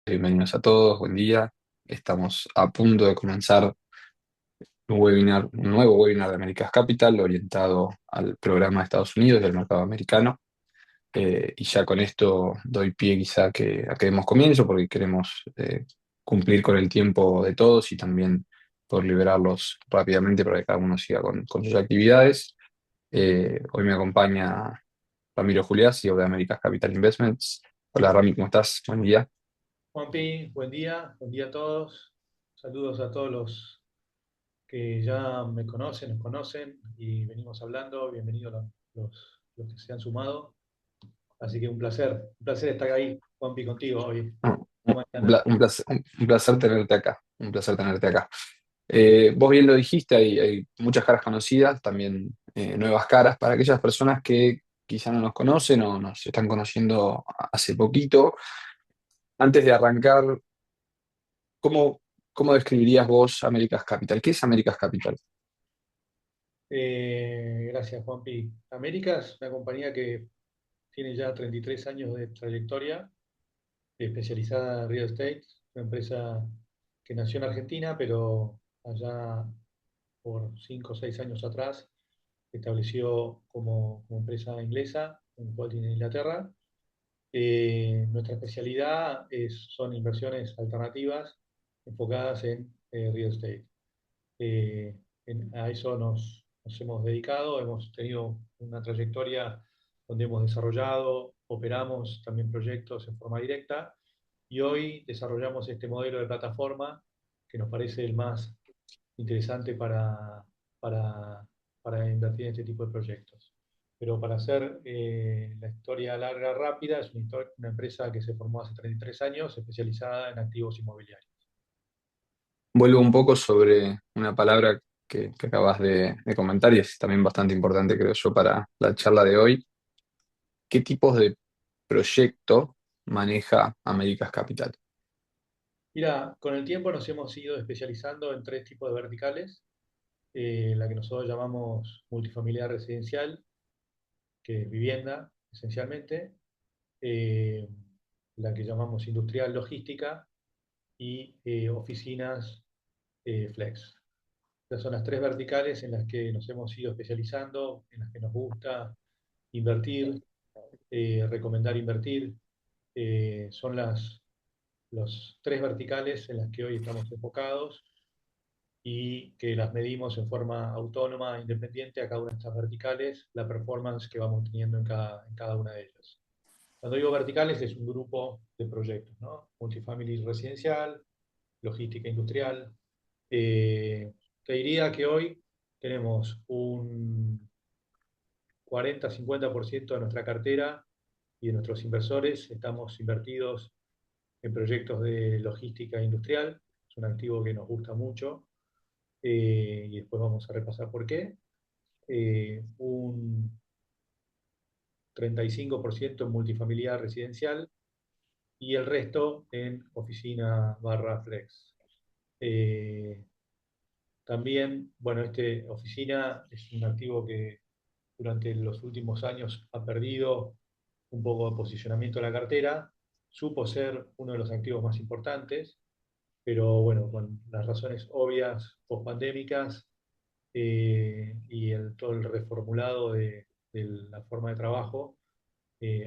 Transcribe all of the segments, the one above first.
bienvenidos a todos, buen día. Estamos a punto de comenzar un nuevo webinar de America's Capital orientado al programa de Estados Unidos y al mercado americano. Y ya con esto doy pie quizá a que demos comienzo porque queremos cumplir con el tiempo de todos y también poder liberarlos rápidamente para que cada uno siga con sus actividades. Hoy me acompaña Ramiro Juliá, CEO de America's Capital Investments. Hola Rami, ¿cómo estás? Buen día. Juanpi, buen día a todos. Saludos a todos los que ya me conocen, nos conocen y venimos hablando. Bienvenidos los que se han sumado. Así que un placer estar ahí, Juanpi, contigo hoy, No, esta mañana. un placer tenerte acá, un placer tenerte acá. Vos bien lo dijiste, hay muchas caras conocidas, también nuevas caras para aquellas personas que quizá no nos conocen o nos están conociendo hace poquito. Antes de arrancar, ¿cómo, cómo describirías vos America's Capital? ¿Qué es America's Capital? Gracias, Juanpi. América es una compañía que tiene ya 33 años de trayectoria, especializada en real estate, una empresa que nació en Argentina, pero allá por 5 o 6 años atrás estableció como empresa inglesa, un holding en Inglaterra. Nuestra especialidad son inversiones alternativas enfocadas en real estate. Eh, a eso nos hemos dedicado, hemos tenido una trayectoria donde hemos desarrollado, operamos también proyectos en forma directa y hoy desarrollamos este modelo de plataforma que nos parece el más interesante para, para invertir en este tipo de proyectos. Pero para hacer la historia larga, rápida, es una empresa que se formó hace 33 años, especializada en activos inmobiliarios. Vuelvo un poco sobre una palabra que acabas de comentar y es también bastante importante, creo yo, para la charla de hoy. ¿Qué tipos de proyecto maneja America's Capital? Mira, con el tiempo nos hemos ido especializando en tres tipos de verticales. La que nosotros llamamos multifamiliar residencial, que es vivienda, esencialmente. eh, la que llamamos industrial logística y oficinas flex. Estas son las tres verticales en las que nos hemos ido especializando, en las que nos gusta invertir, recomendar invertir. Son los tres verticales en las que hoy estamos enfocados y que las medimos en forma autónoma, independiente a cada una de estas verticales, la performance que vamos teniendo en cada una de ellas. Cuando digo verticales es un grupo de proyectos, ¿no? Multifamily residencial, logística industrial. Te diría que hoy tenemos un 40-50% de nuestra cartera y de nuestros inversores estamos invertidos en proyectos de logística industrial. Es un activo que nos gusta mucho y después vamos a repasar por qué. Un 35% en multifamiliar residencial y el resto en oficina barra flex. Eh, También, bueno, este oficina es un activo que durante los últimos años ha perdido un poco de posicionamiento en la cartera. Supo ser uno de los activos más importantes, pero bueno, con las razones obvias post-pandémicas y todo el reformulado de la forma de trabajo,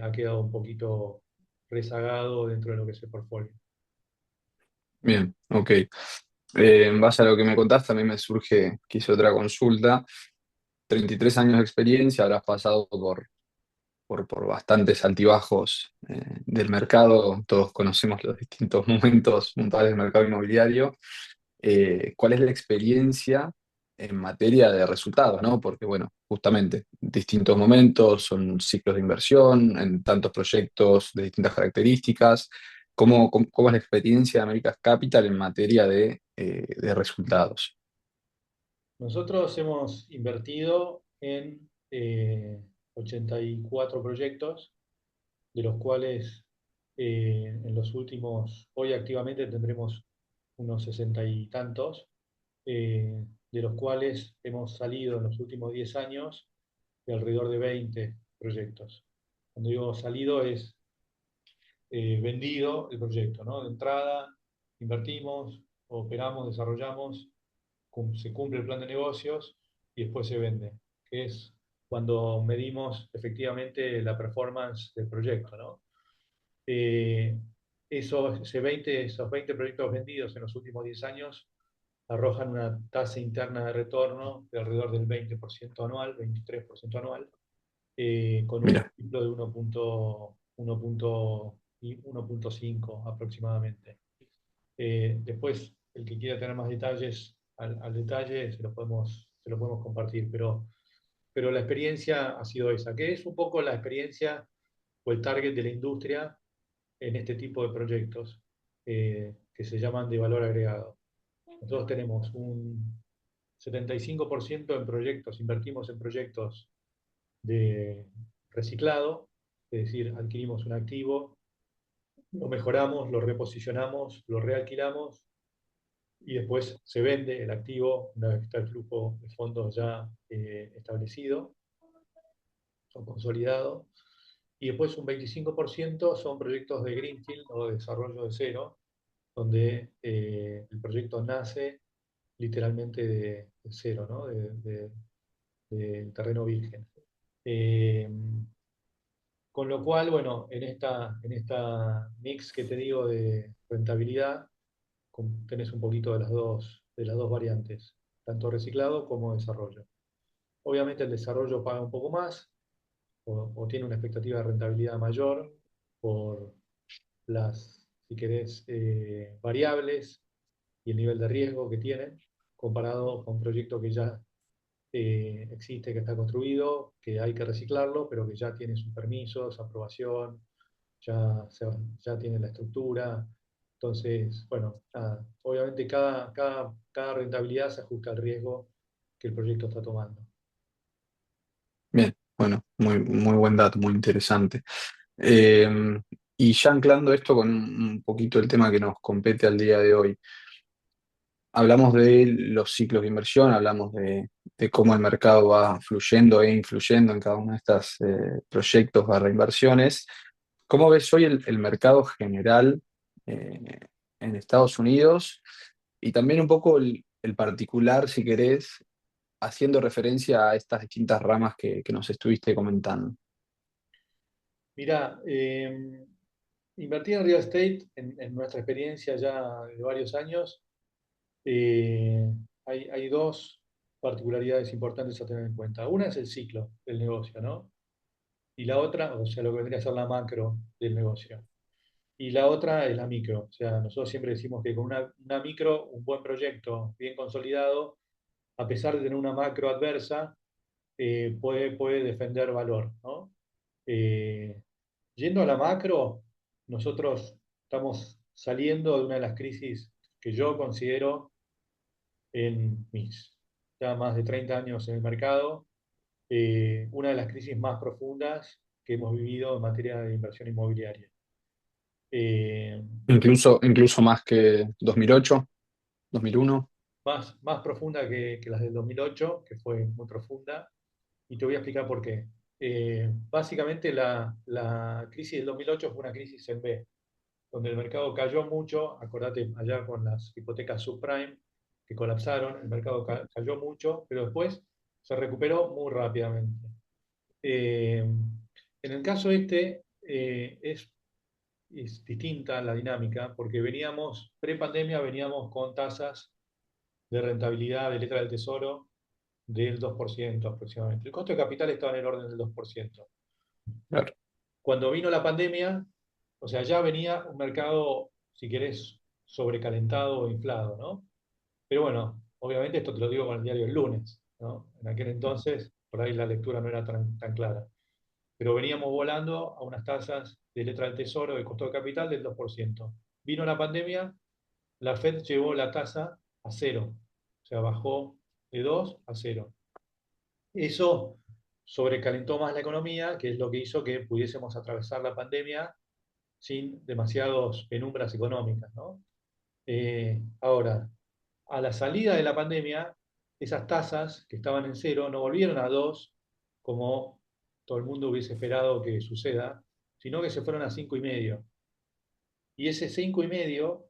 ha quedado un poquito rezagado dentro de lo que es el portfolio. Bien, ok. En base a lo que me contaste, a mí me surge quizá otra consulta. 33 años de experiencia, habrás pasado por bastantes altibajos del mercado. Todos conocemos los distintos momentos puntuales del mercado inmobiliario. ¿Cuál es la experiencia en materia de resultados, ¿no? Porque, bueno, justamente distintos momentos, son ciclos de inversión, en tantos proyectos de distintas características. ¿Cómo es la experiencia de America's Capital en materia de resultados? Nosotros hemos invertido en 84 proyectos, de los cuales en los últimos, hoy activamente tendremos unos 60 y tantos, de los cuales hemos salido en los últimos 10 años de alrededor de 20 proyectos. Cuando digo salido es vendido el proyecto, ¿no? De entrada, invertimos, operamos, desarrollamos, se cumple el plan de negocios y después se vende, que es cuando medimos efectivamente la performance del proyecto, ¿no? Eh, esos 20 proyectos vendidos en los últimos 10 años arrojan una tasa interna de retorno de alrededor del 20% anual, 23% anual, con un Mira, múltiplo de 1.5 aproximadamente. Después, el que quiera tener más detalles al detalle, se lo podemos compartir, pero la experiencia ha sido esa, que es un poco la experiencia o el target de la industria en este tipo de proyectos que se llaman de valor agregado. Nosotros tenemos un 75% en proyectos, invertimos en proyectos de reciclado, es decir, adquirimos un activo, lo mejoramos, lo reposicionamos, lo realquilamos y después se vende el activo una vez que está el flujo de fondos ya establecido o consolidado. Y después un 25% son proyectos de Greenfield o de desarrollo de cero, donde el proyecto nace literalmente de cero, ¿no? De terreno virgen. Eh, con lo cual, bueno, en esta mix que te digo de rentabilidad, tenés un poquito de las dos variantes, tanto reciclado como desarrollo. Obviamente el desarrollo paga un poco más o tiene una expectativa de rentabilidad mayor por las, si querés, variables y el nivel de riesgo que tienen, comparado con un proyecto que ya existe, que está construido, que hay que reciclarlo, pero que ya tiene sus permisos, aprobación, ya, ya tiene la estructura. Entonces, bueno, nada, obviamente cada rentabilidad se ajusta al riesgo que el proyecto está tomando. bien, bueno, muy, muy buen dato, muy interesante. Eh, y ya anclando esto con un poquito el tema que nos compete al día de hoy. Hablamos de los ciclos de inversión, hablamos de cómo el mercado va fluyendo e influyendo en cada uno de estos proyectos barra inversiones. ¿Cómo ves hoy el mercado general eh, en Estados Unidos? Y también un poco el particular, si querés, haciendo referencia a estas distintas ramas que nos estuviste comentando. Mira, invertir en real estate, en nuestra experiencia ya de varios años, eh, hay dos particularidades importantes a tener en cuenta. Una es el ciclo del negocio, ¿no? Y la otra, o sea, lo que vendría a ser la macro del negocio. Y la otra es la micro. O sea, nosotros siempre decimos que con una micro, un buen proyecto bien consolidado, a pesar de tener una macro adversa, puede defender valor, ¿no? Eh, Yendo a la macro, nosotros estamos saliendo de una de las crisis que yo considero en mis ya más de 30 años en el mercado, una de las crisis más profundas que hemos vivido en materia de inversión inmobiliaria. Eh, Incluso más que 2008, 2001. más profunda que las del 2008, que fue muy profunda, y te voy a explicar por qué. Básicamente la crisis del 2008 fue una crisis en B, donde el mercado cayó mucho, acordate allá con las hipotecas subprime que colapsaron, el mercado cayó mucho, pero después se recuperó muy rápidamente. En el caso este es distinta la dinámica porque pre-pandemia veníamos con tasas de rentabilidad de letra del tesoro del 2% aproximadamente. El costo de capital estaba en el orden del 2%. Claro. Cuando vino la pandemia, o sea, ya venía un mercado, si querés, sobrecalentado o inflado, ¿no? Pero bueno, obviamente esto te lo digo con el diario el lunes, ¿no? En aquel entonces, por ahí la lectura no era tan clara. Pero veníamos volando a unas tasas de letra del tesoro de costo de capital del 2%. Vino la pandemia, la Fed llevó la tasa a cero, o sea, bajó de 2 a cero. Eso sobrecalentó más la economía, que es lo que hizo que pudiésemos atravesar la pandemia sin demasiadas penumbras económicas, ¿no? Ahora, a la salida de la pandemia, esas tasas que estaban en cero no volvieron a 2, como todo el mundo hubiese esperado que suceda, sino que se fueron a 5,5. Y ese 5,5,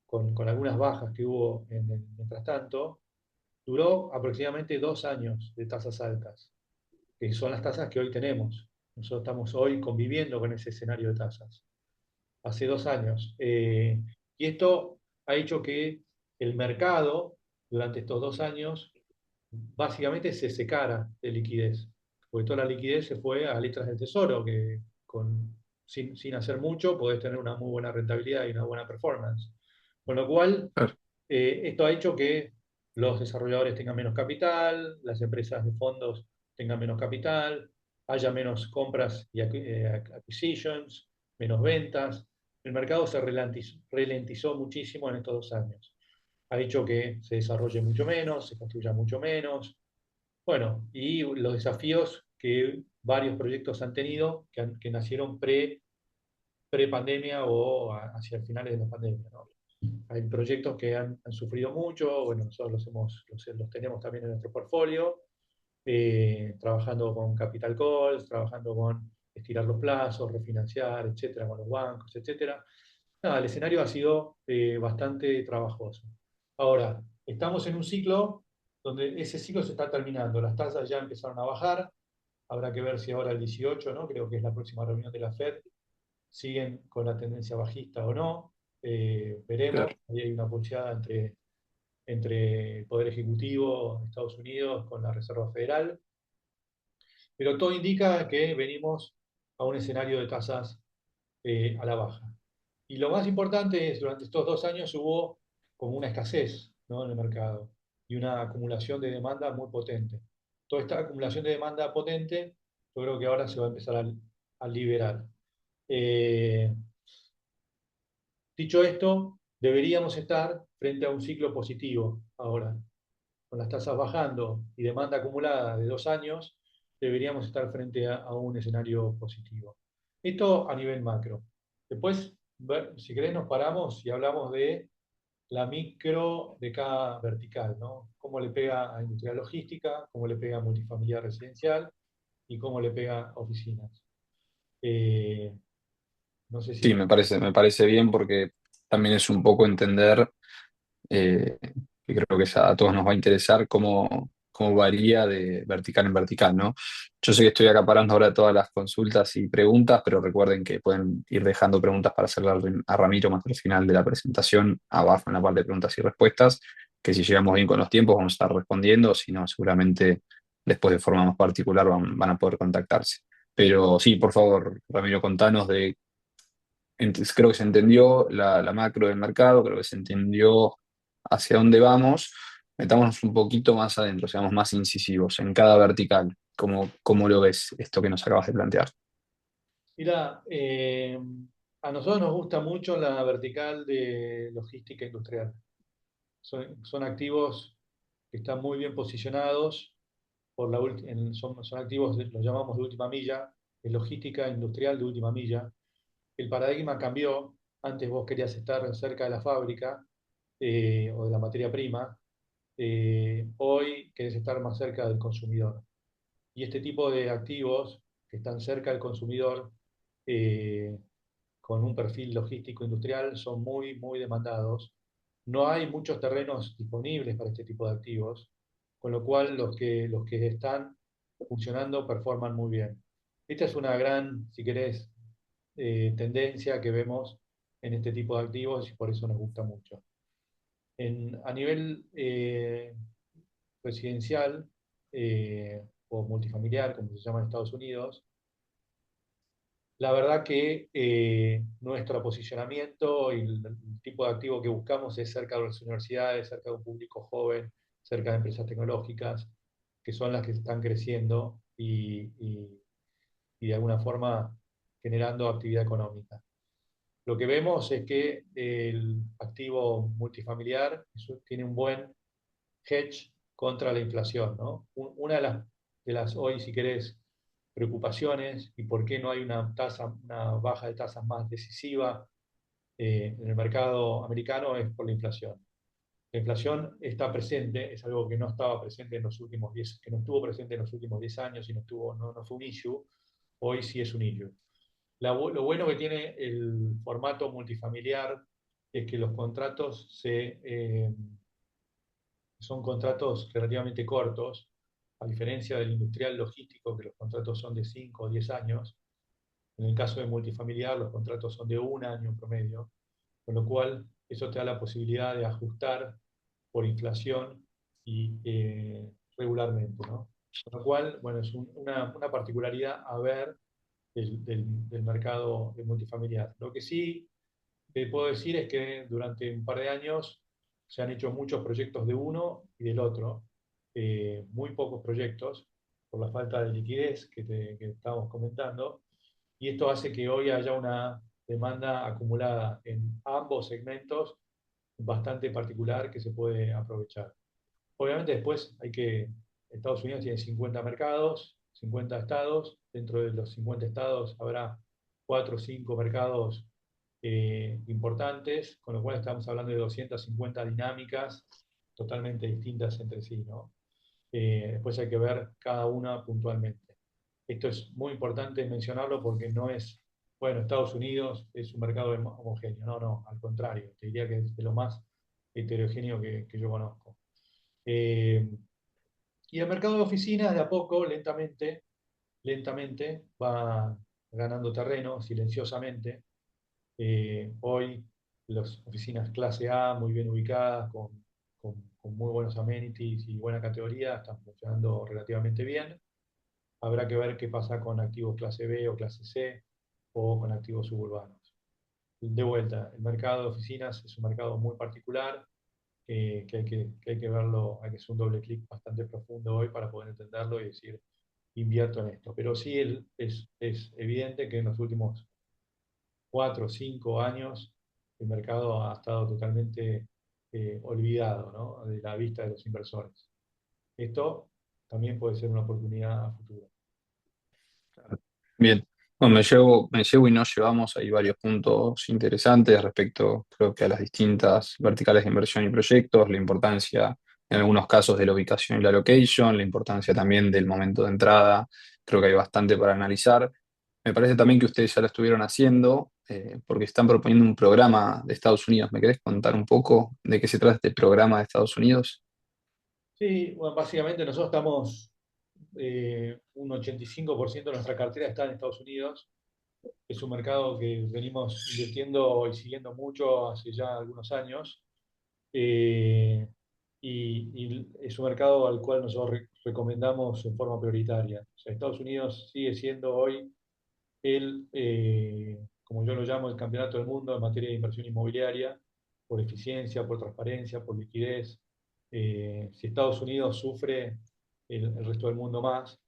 con algunas bajas que hubo mientras tanto, duró aproximadamente 2 años de tasas altas, que son las tasas que hoy tenemos. Nosotros estamos hoy conviviendo con ese escenario de tasas, hace 2 años. Y esto ha hecho que el mercado durante estos 2 años básicamente se secara de liquidez, porque toda la liquidez se fue a letras del tesoro, que sin hacer mucho podés tener una muy buena rentabilidad y una buena performance. Con lo cual, Claro, esto ha hecho que los desarrolladores tengan menos capital, las empresas de fondos tengan menos capital, haya menos compras y acquisitions, menos ventas. El mercado se ralentizó muchísimo en estos 2 años. Ha dicho que se desarrolle mucho menos, se construya mucho menos. Bueno, y los desafíos que varios proyectos han tenido, que nacieron pre-pandemia o hacia finales de la pandemia, ¿no? Hay proyectos que han sufrido mucho, bueno, nosotros los tenemos también en nuestro portfolio, trabajando con capital calls, trabajando con estirar los plazos, refinanciar, etcétera, con los bancos, etcétera. Nada, el escenario ha sido bastante trabajoso. Ahora, estamos en un ciclo donde ese ciclo se está terminando, las tasas ya empezaron a bajar, habrá que ver si ahora el 18, ¿no? Creo que es la próxima reunión de la Fed, siguen con la tendencia bajista o no, veremos, claro. ahí hay una pulseada entre el Poder Ejecutivo de Estados Unidos con la Reserva Federal, pero todo indica que venimos a un escenario de tasas a la baja. Y lo más importante es, durante estos 2 años hubo como una escasez, ¿no?, en el mercado y una acumulación de demanda muy potente. Toda esta acumulación de demanda potente, yo creo que ahora se va a empezar a liberar. Eh, Dicho esto, deberíamos estar frente a un ciclo positivo ahora. Con las tasas bajando y demanda acumulada de 2 años, deberíamos estar frente a un escenario positivo. Esto a nivel macro. Después, si querés, nos paramos y hablamos de la micro de cada vertical, ¿no? Cómo le pega a industria logística, cómo le pega a multifamiliar residencial y cómo le pega a oficinas. Eh, no sé Sí, si... me parece bien porque también es un poco entender, eh, que creo que a todos nos va a interesar cómo varía de vertical en vertical, ¿no? Yo sé que estoy acaparando ahora todas las consultas y preguntas, pero recuerden que pueden ir dejando preguntas para hacerle a Ramiro más al final de la presentación, abajo en la parte de preguntas y respuestas, que si llegamos bien con los tiempos vamos a estar respondiendo, si no, seguramente después de forma más particular van a poder contactarse. Pero sí, por favor, Ramiro, contanos de creo que se entendió la macro del mercado, creo que se entendió hacia dónde vamos. Metámonos un poquito más adentro, seamos más incisivos en cada vertical. ¿Cómo lo ves esto que nos acabas de plantear? Mira, a nosotros nos gusta mucho la vertical de logística industrial. Son activos que están muy bien posicionados, son activos, los llamamos de última milla, de logística industrial de última milla. El paradigma cambió. Antes vos querías estar cerca de la fábrica o de la materia prima. Hoy querés estar más cerca del consumidor. Y este tipo de activos que están cerca del consumidor, eh, con un perfil logístico industrial, son muy, muy demandados. No hay muchos terrenos disponibles para este tipo de activos, con lo cual los que están funcionando performan muy bien. Esta es una gran, si querés, tendencia que vemos en este tipo de activos y por eso nos gusta mucho. A nivel residencial o multifamiliar, como se llama en Estados Unidos, la verdad que nuestro posicionamiento y el tipo de activo que buscamos es cerca de las universidades, cerca de un público joven, cerca de empresas tecnológicas, que son las que están creciendo y de alguna forma generando actividad económica. Lo que vemos es que el activo multifamiliar tiene un buen hedge contra la inflación, ¿no? Una de las hoy, si querés, preocupaciones y por qué no hay una baja de tasas más decisiva en el mercado americano es por la inflación. La inflación está presente, es algo que no estaba presente en los últimos 10, que no estuvo presente en los últimos 10 años y no fue un issue, hoy sí es un issue. Lo bueno que tiene el formato multifamiliar es que los contratos son contratos relativamente cortos, a diferencia del industrial logístico, que los contratos son de 5 o 10 años. En el caso de multifamiliar, los contratos son de un año en promedio, con lo cual eso te da la posibilidad de ajustar por inflación y regularmente, ¿no? Con lo cual, bueno, es una particularidad a ver del mercado de multifamiliar. Lo que sí te puedo decir es que durante un par de años se han hecho muchos proyectos de uno y del otro, muy pocos proyectos por la falta de liquidez que estábamos comentando, y esto hace que hoy haya una demanda acumulada en ambos segmentos bastante particular que se puede aprovechar. Obviamente después Estados Unidos tiene 50 mercados, 50 estados, dentro de los 50 estados habrá 4 o 5 mercados importantes, con lo cual estamos hablando de 250 dinámicas totalmente distintas entre sí, ¿no? Después hay que ver cada una puntualmente. Esto es muy importante mencionarlo porque no es, bueno, Estados Unidos es un mercado homogéneo, no, no, al contrario, te diría que es de lo más heterogéneo que yo conozco. Eh, y el mercado de oficinas, de a poco, lentamente, va ganando terreno, silenciosamente. Hoy las oficinas clase A, muy bien ubicadas, con muy buenos amenities y buena categoría, están funcionando relativamente bien. Habrá que ver qué pasa con activos clase B o clase C o con activos suburbanos. De vuelta, el mercado de oficinas es un mercado muy particular, que hay que verlo, hay que hacer un doble clic bastante profundo hoy para poder entenderlo y decir, invierto en esto. Pero sí es evidente que en los últimos 4 o 5 años el mercado ha estado totalmente olvidado, ¿no?, de la vista de los inversores. Esto también puede ser una oportunidad a futuro. Bien, bueno, me llevo y nos llevamos ahí varios puntos interesantes respecto, creo que a las distintas verticales de inversión y proyectos, la importancia en algunos casos de la ubicación y la location, la importancia también del momento de entrada, creo que hay bastante para analizar. Me parece también que ustedes ya lo estuvieron haciendo, porque están proponiendo un programa de Estados Unidos. ¿Me querés contar un poco de qué se trata este programa de Estados Unidos? Sí, bueno, básicamente nosotros estamos, un 85% de nuestra cartera está en Estados Unidos. Es un mercado que venimos invirtiendo y siguiendo mucho hace ya algunos años. eh, y es un mercado al cual nosotros recomendamos en forma prioritaria. O sea, Estados Unidos sigue siendo hoy como yo lo llamo, el campeonato del mundo en materia de inversión inmobiliaria, por eficiencia, por transparencia, por liquidez. Si Estados Unidos sufre, el resto del mundo más.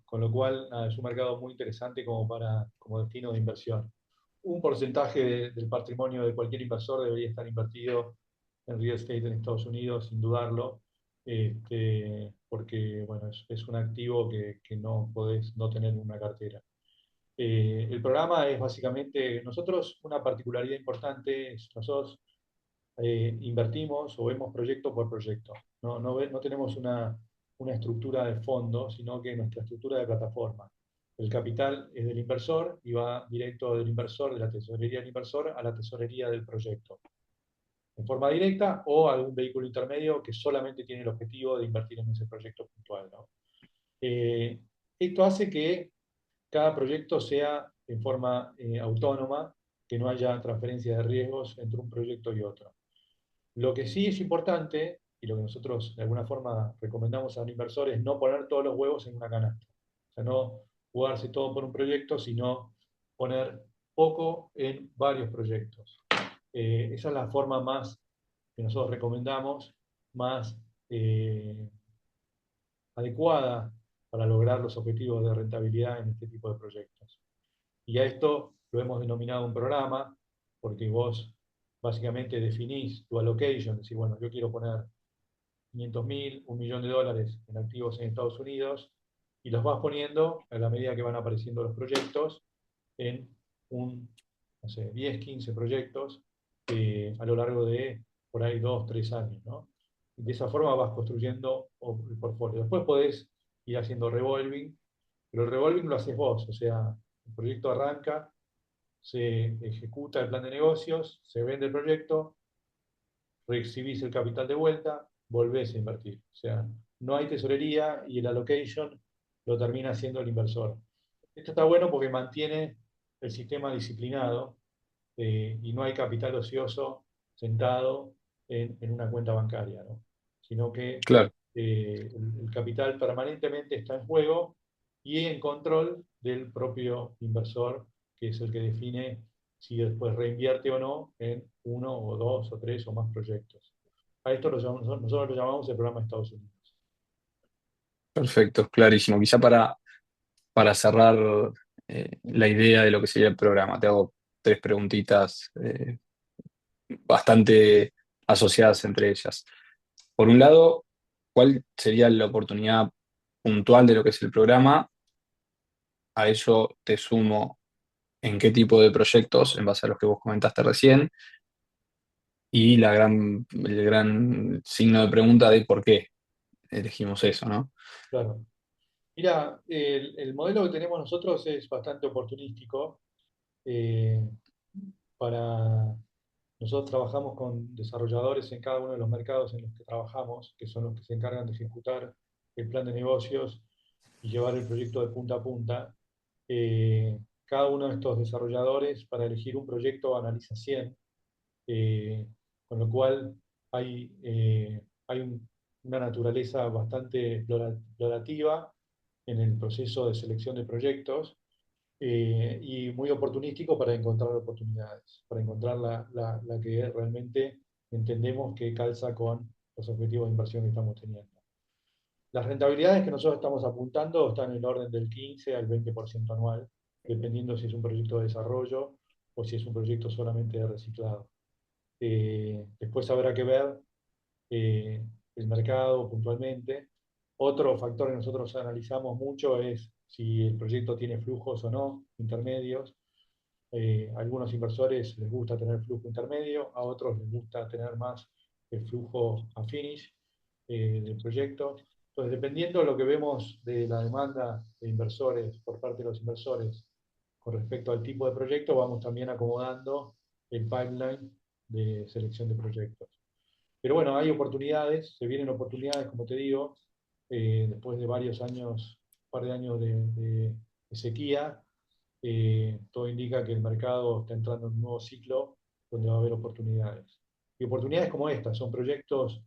Con lo cual, nada, es un mercado muy interesante como destino de inversión. Un porcentaje del patrimonio de cualquier inversor debería estar invertido en real estate en Estados Unidos, sin dudarlo, porque bueno, es un activo que no podés no tener en una cartera. El programa es básicamente, nosotros, una particularidad importante es, nosotros invertimos o vemos proyecto por proyecto. No tenemos una estructura de fondo, sino que nuestra estructura de plataforma. El capital es del inversor y va directo del inversor, de la tesorería del inversor, a la tesorería del proyecto, en forma directa o algún vehículo intermedio que solamente tiene el objetivo de invertir en ese proyecto puntual, ¿no? Eh, Esto hace que cada proyecto sea en forma autónoma, que no haya transferencia de riesgos entre un proyecto y otro. Lo que sí es importante, y lo que nosotros de alguna forma recomendamos a un inversor, es no poner todos los huevos en una canasta. O sea, no jugarse todo por un proyecto, sino poner poco en varios proyectos. Esa es la forma más que nosotros recomendamos, más adecuada para lograr los objetivos de rentabilidad en este tipo de proyectos. Y a esto lo hemos denominado un programa, porque vos básicamente definís tu allocation, decir, bueno, yo quiero poner 500.000, $1.000.000 en activos en Estados Unidos, y los vas poniendo a la medida que van apareciendo los proyectos en no sé, 10, 15 proyectos a lo largo de por ahí 2, 3 años, ¿no? Y de esa forma vas construyendo el portfolio. Después podés ir haciendo revolving, pero el revolving lo haces vos, o sea, El proyecto arranca, se ejecuta el plan de negocios, se vende el proyecto, recibís el capital de vuelta, volvés a invertir. O sea, no hay tesorería y el allocation lo termina haciendo el inversor. Esto está bueno porque mantiene el sistema disciplinado y no hay capital ocioso sentado en una cuenta bancaria, ¿no? Sino que Claro, el capital permanentemente está en juego y en control del propio inversor, que es el que define si después reinvierte o no en uno o dos o tres o más proyectos. A esto nosotros lo llamamos el programa de Estados Unidos. perfecto, clarísimo. Quizá para cerrar la idea de lo que sería el programa, te hago tres preguntitas bastante asociadas entre ellas. Por un lado, ¿cuál sería la oportunidad puntual de lo que es el programa? A eso te sumo en qué tipo de proyectos, en base a los que vos comentaste recién, y el gran signo de pregunta de por qué elegimos eso, ¿no? Claro. Mira, el modelo que tenemos nosotros es bastante oportunístico. eh, para Nosotros trabajamos con desarrolladores en cada uno de los mercados en los que trabajamos, que son los que se encargan de ejecutar el plan de negocios y llevar el proyecto de punta a punta. Cada uno de estos desarrolladores, para elegir un proyecto, analiza 100, con lo cual hay una naturaleza bastante explorativa en el proceso de selección de proyectos y muy oportunístico para encontrar oportunidades, para encontrar la que realmente entendemos que calza con los objetivos de inversión que estamos teniendo. Las rentabilidades que nosotros estamos apuntando están en el orden del 15 al 20% anual, dependiendo si es un proyecto de desarrollo o si es un proyecto solamente de reciclado. Después habrá que ver eh, el mercado puntualmente. Otro factor que nosotros analizamos mucho es si el proyecto tiene flujos o no intermedios. A algunos inversores les gusta tener flujo intermedio, a otros les gusta tener más el flujo a finish del proyecto. Entonces, dependiendo de lo que vemos de la demanda de inversores por parte de los inversores con respecto al tipo de proyecto, vamos también acomodando el pipeline de selección de proyectos. Pero bueno, hay oportunidades, se vienen oportunidades, como te digo, después de varios años, un par de años de sequía, todo indica que el mercado está entrando en un nuevo ciclo donde va a haber oportunidades. Y oportunidades como estas, son proyectos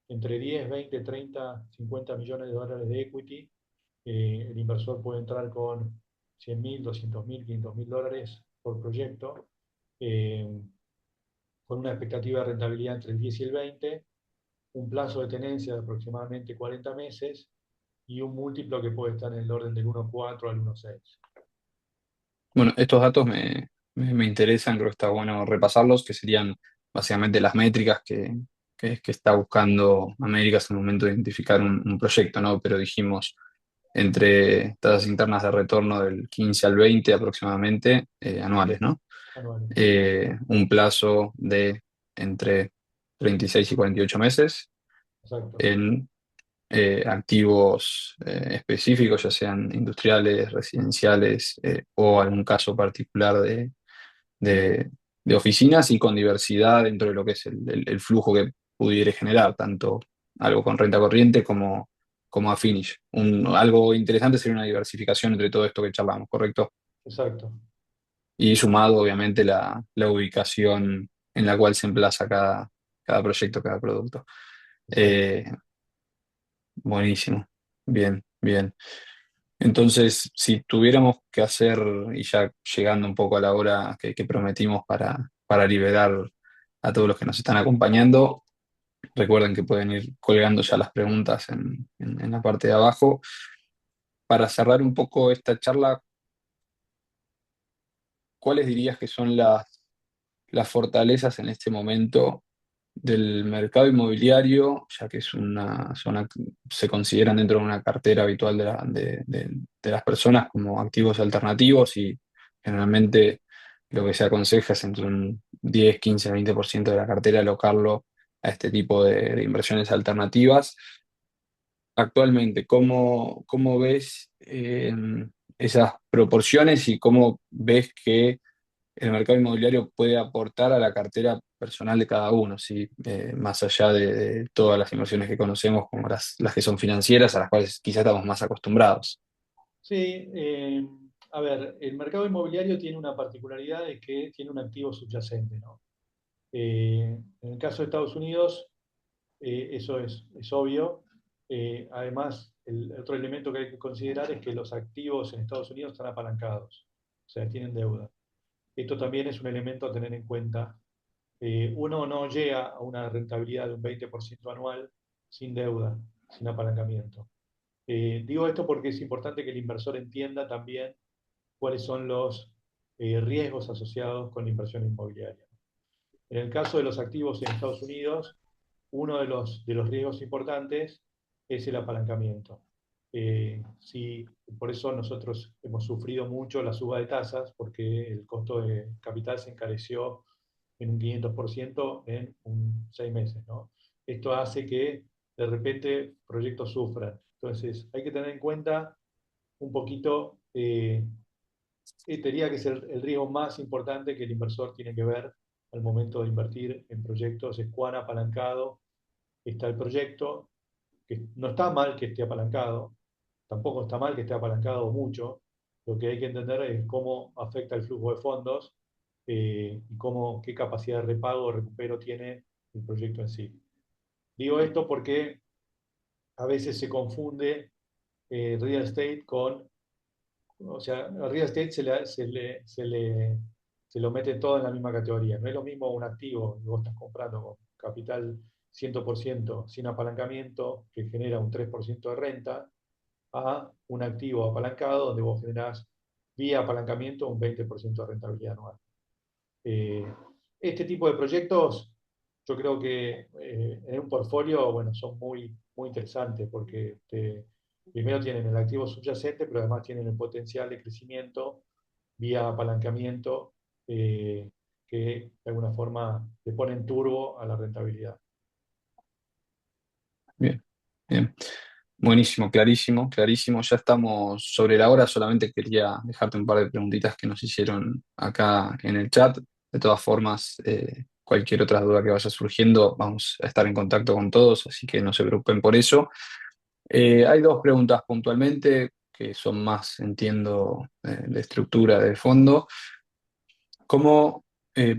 entre 10, 20, 30, 50 millones de dólares de equity. El inversor puede entrar con 100.000, 200.000, 500.000 dólares por proyecto, eh, con una expectativa de rentabilidad entre el 10 y el 20, un plazo de tenencia de aproximadamente 40 meses y un múltiplo que puede estar en el orden del 1,4 al 1,6. Bueno, estos datos me interesan, creo que está bueno repasarlos, que serían básicamente las métricas que está buscando Américas en el momento de identificar un proyecto, ¿no? Pero dijimos entre tasas internas de retorno del 15 al 20 aproximadamente anuales, ¿no? Anuales. Un plazo de entre 36 y 48 meses Exacto. en activos específicos, ya sean industriales, residenciales o algún caso particular de- de oficinas y con diversidad dentro de lo que es el flujo que pudiera generar, tanto algo con renta corriente como a finish. Algo interesante sería una diversificación entre todo esto que charlamos, ¿correcto? Exacto. Y sumado, obviamente, la ubicación en la cual se emplaza cada proyecto, cada producto. Exacto. Eh, Buenísimo. Bien, bien. Entonces, si tuviéramos que hacer, y ya llegando un poco a la hora que prometimos para liberar a todos los que nos están acompañando, recuerden que pueden ir colgando ya las preguntas en la parte de abajo. Para cerrar un poco esta charla, ¿cuáles dirías que son las fortalezas en este momento del mercado inmobiliario, ya que es una zona que se consideran dentro de una cartera habitual de las personas como activos alternativos y generalmente lo que se aconseja es entre un 10, 15, 20% de la cartera alocarlo a este tipo de inversiones alternativas? Actualmente, ¿cómo ves esas proporciones y cómo ves que el mercado inmobiliario puede aportar a la cartera personal de cada uno, ¿sí? Más allá de todas las inversiones que conocemos, como las que son financieras, a las cuales quizás estamos más acostumbrados. Sí, a ver, el mercado inmobiliario tiene una particularidad de que tiene un activo subyacente, ¿no? En el caso de Estados Unidos, eso es obvio. Además, el otro elemento que hay que considerar es que los activos en Estados Unidos están apalancados, o sea, tienen deuda. Esto también es un elemento a tener en cuenta. Uno no llega a una rentabilidad de un 20% anual sin deuda, sin apalancamiento. Digo esto porque es importante que el inversor entienda también cuáles son los riesgos asociados con la inversión inmobiliaria. En el caso de los activos en Estados Unidos, uno de los riesgos importantes es el apalancamiento. Sí, por eso nosotros hemos sufrido mucho la suba de tasas, porque el costo de capital se encareció en un 500% en 6 meses, ¿no? Esto hace que de repente proyectos sufran. Entonces, hay que tener en cuenta un poquito, diría que es el riesgo más importante que el inversor tiene que ver al momento de invertir en proyectos, es cuán apalancado está el proyecto, que no está mal que esté apalancado, tampoco está mal que esté apalancado mucho. Lo que hay que entender es cómo afecta el flujo de fondos, y qué capacidad de repago o recupero tiene el proyecto en sí. Digo esto porque a veces se confunde real estate o sea, al real estate se lo mete todo en la misma categoría. No es lo mismo un activo que vos estás comprando con capital 100% sin apalancamiento, que genera un 3% de renta, a un activo apalancado donde vos generás vía apalancamiento un 20% de rentabilidad anual. Eh, este tipo de proyectos, yo creo que en un portfolio, bueno, son muy, muy interesantes porque primero tienen el activo subyacente, pero además tienen el potencial de crecimiento vía apalancamiento, que de alguna forma le ponen turbo a la rentabilidad. Bien, bien. Buenísimo, clarísimo, clarísimo. Ya estamos sobre la hora, solamente quería dejarte un par de preguntitas que nos hicieron acá en el chat. De todas formas, cualquier otra duda que vaya surgiendo, vamos a estar en contacto con todos, así que no se preocupen por eso. Hay dos preguntas puntualmente que son más, entiendo, de estructura de fondo. ¿Cómo,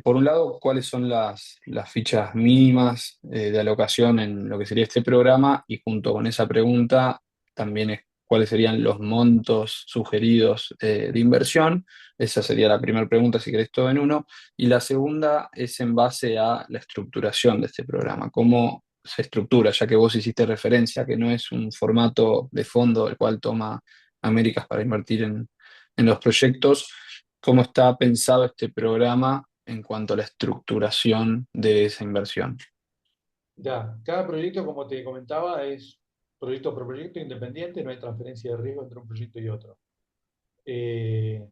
por un lado, cuáles son las fichas mínimas de alocación en lo que sería este programa? Y junto con esa pregunta, también es cuáles serían los montos sugeridos de inversión. Esa sería la primera pregunta, si querés todo en uno. Y la segunda es en base a la estructuración de este programa. ¿Cómo se estructura? Ya que vos hiciste referencia que no es un formato de fondo el cual toma Américas para invertir en los proyectos. ¿Cómo está pensado este programa en cuanto a la estructuración de esa inversión? Ya, cada proyecto, como te comentaba, es proyecto por proyecto independiente, no hay transferencia de riesgo entre un proyecto y otro. Eh,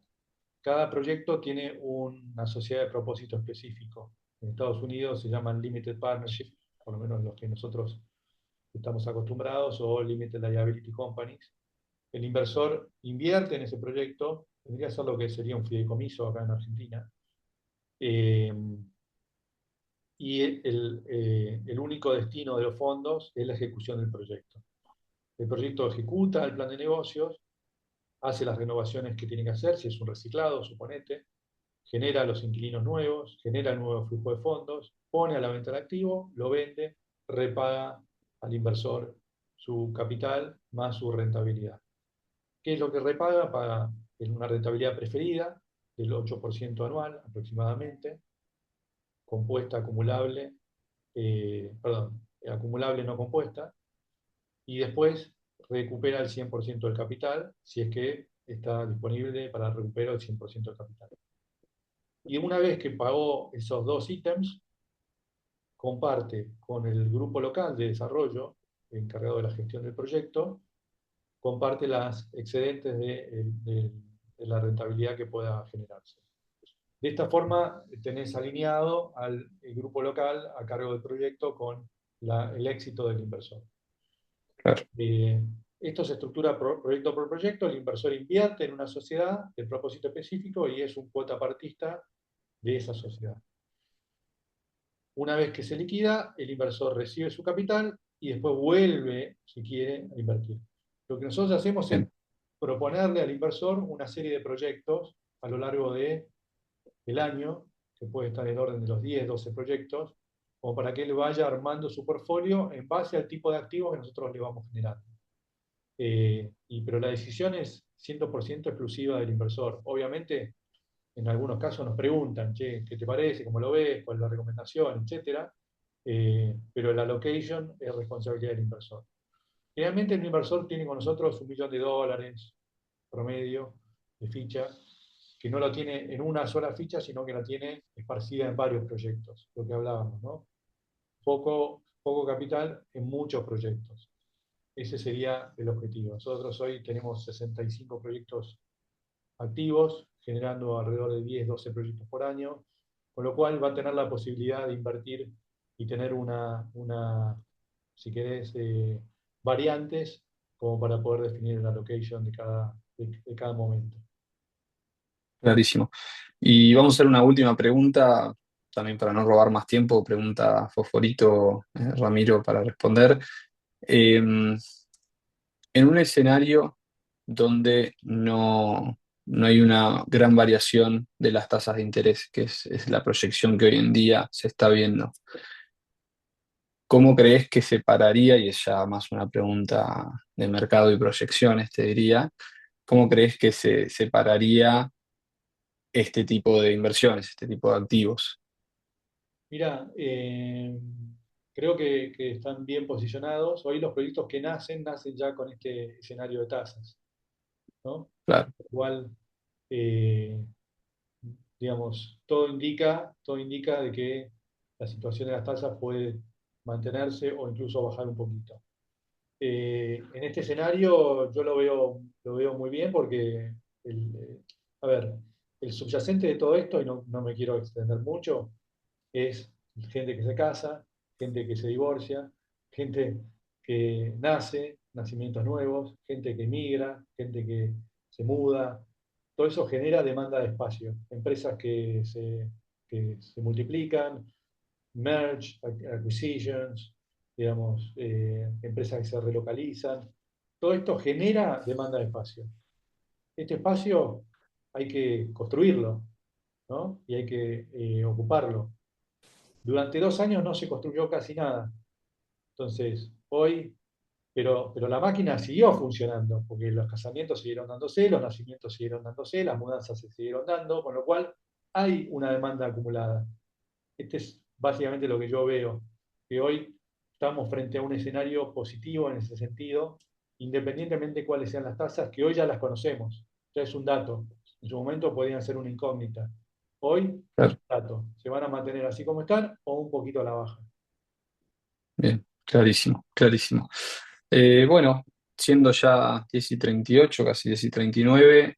Cada proyecto tiene una sociedad de propósito específico. En Estados Unidos se llaman Limited Partnership, por lo menos los que nosotros estamos acostumbrados, o Limited Liability Companies. El inversor invierte en ese proyecto, tendría que ser lo que sería un fideicomiso acá en Argentina, eh, y el único destino de los fondos es la ejecución del proyecto. El proyecto ejecuta el plan de negocios, hace las renovaciones que tiene que hacer, si es un reciclado, suponete, genera los inquilinos nuevos, genera el nuevo flujo de fondos, pone a la venta el activo, lo vende, repaga al inversor su capital más su rentabilidad. ¿Qué es lo que repaga? Paga en una rentabilidad preferida del 8% anual aproximadamente, compuesta acumulable, acumulable no compuesta, y después recupera el 100% del capital si es que está disponible para recuperar el 100% del capital. Y una vez que pagó esos dos ítems, comparte con el grupo local de desarrollo encargado de la gestión del proyecto, comparte las excedentes de la rentabilidad que pueda generarse. De esta forma, tenés alineado al grupo local a cargo del proyecto con el éxito del inversor. Claro. Esto se estructura proyecto por proyecto, el inversor invierte en una sociedad de propósito específico y es un cuota partista de esa sociedad. Una vez que se liquida, el inversor recibe su capital y después vuelve, si quiere, a invertir. Lo que nosotros hacemos es Bien, proponerle al inversor una serie de proyectos a lo largo del año, que puede estar en el orden de los 10, 12 proyectos, como para que él vaya armando su portfolio en base al tipo de activos que nosotros le vamos generando. Pero la decisión es 100% exclusiva del inversor. Obviamente, en algunos casos nos preguntan, che, ¿qué te parece? ¿Cómo lo ves? ¿Cuál es la recomendación? Etcétera. Pero la allocation es responsabilidad del inversor. Generalmente el inversor tiene con nosotros $1 millón promedio de ficha, que no lo tiene en una sola ficha, sino que la tiene esparcida en varios proyectos, lo que hablábamos, ¿no? Poco capital en muchos proyectos. Ese sería el objetivo. Nosotros hoy tenemos 65 proyectos activos, generando alrededor de 10, 12 proyectos por año, con lo cual va a tener la posibilidad de invertir y tener si querés, variantes como para poder definir la location de cada momento. clarísimo. Y vamos a hacer una última pregunta, también para no robar más tiempo, pregunta Fosforito, Ramiro, para responder. Eh, en un escenario donde no hay una gran variación de las tasas de interés, que es la proyección que hoy en día se está viendo, ¿cómo crees que se pararía, y es ya más una pregunta de mercado y proyecciones, te diría, cómo crees que se separaría este tipo de inversiones, este tipo de activos? Mira, creo que están bien posicionados. Hoy los proyectos que nacen ya con este escenario de tasas, ¿no? Claro, Igual, digamos, todo indica de que la situación de las tasas puede mantenerse o incluso bajar un poquito. En este escenario yo lo veo muy bien porque, a ver, el subyacente de todo esto, y no me quiero extender mucho, es gente que se casa, gente que se divorcia, gente que nace, nacimientos nuevos, gente que migra, gente que se muda. Todo eso genera demanda de espacio. Empresas que se multiplican, merge, acquisitions, digamos, empresas que se relocalizan. Todo esto genera demanda de espacio. Este espacio hay que construirlo, ¿no? Y hay que ocuparlo. Durante 2 años no se construyó casi nada. Entonces, hoy, pero la máquina siguió funcionando, porque los casamientos siguieron dándose, los nacimientos siguieron dándose, las mudanzas se siguieron dando, con lo cual hay una demanda acumulada. Este es básicamente lo que yo veo, que hoy estamos frente a un escenario positivo en ese sentido, independientemente de cuáles sean las tasas, que hoy ya las conocemos, ya es un dato. En su momento podían ser una incógnita. Hoy es claro. un dato. Se van a mantener así como están o un poquito a la baja. Bien, clarísimo, clarísimo. Bueno, siendo ya 10:38, casi 10:39,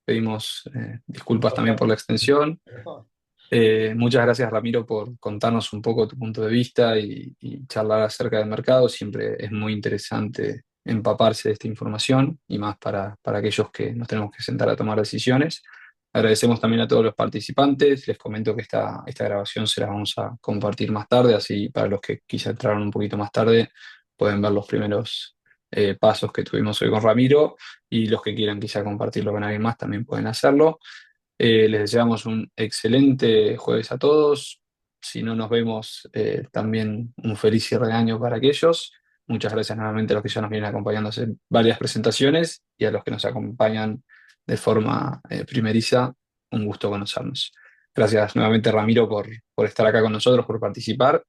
pedimos disculpas también por la extensión. Muchas gracias, Ramiro, por contarnos un poco tu punto de vista y charlar acerca del mercado. Siempre es muy interesante empaparse de esta información y más para aquellos que nos tenemos que sentar a tomar decisiones. Agradecemos también a todos los participantes. Les comento que esta grabación se la vamos a compartir más tarde, así para los que quizá entraron un poquito más tarde pueden ver los primeros pasos que tuvimos hoy con Ramiro, y los que quieran quizá compartirlo con alguien más también pueden hacerlo. Les deseamos un excelente jueves a todos. Si no nos vemos, también un feliz cierre de año para aquellos. Muchas gracias nuevamente a los que ya nos vienen acompañando a hacer varias presentaciones y a los que nos acompañan de forma primeriza. Un gusto conocernos. Gracias nuevamente, Ramiro, por estar acá con nosotros, por participar,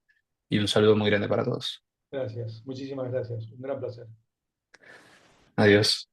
y un saludo muy grande para todos. Gracias, muchísimas gracias. Un gran placer. Adiós.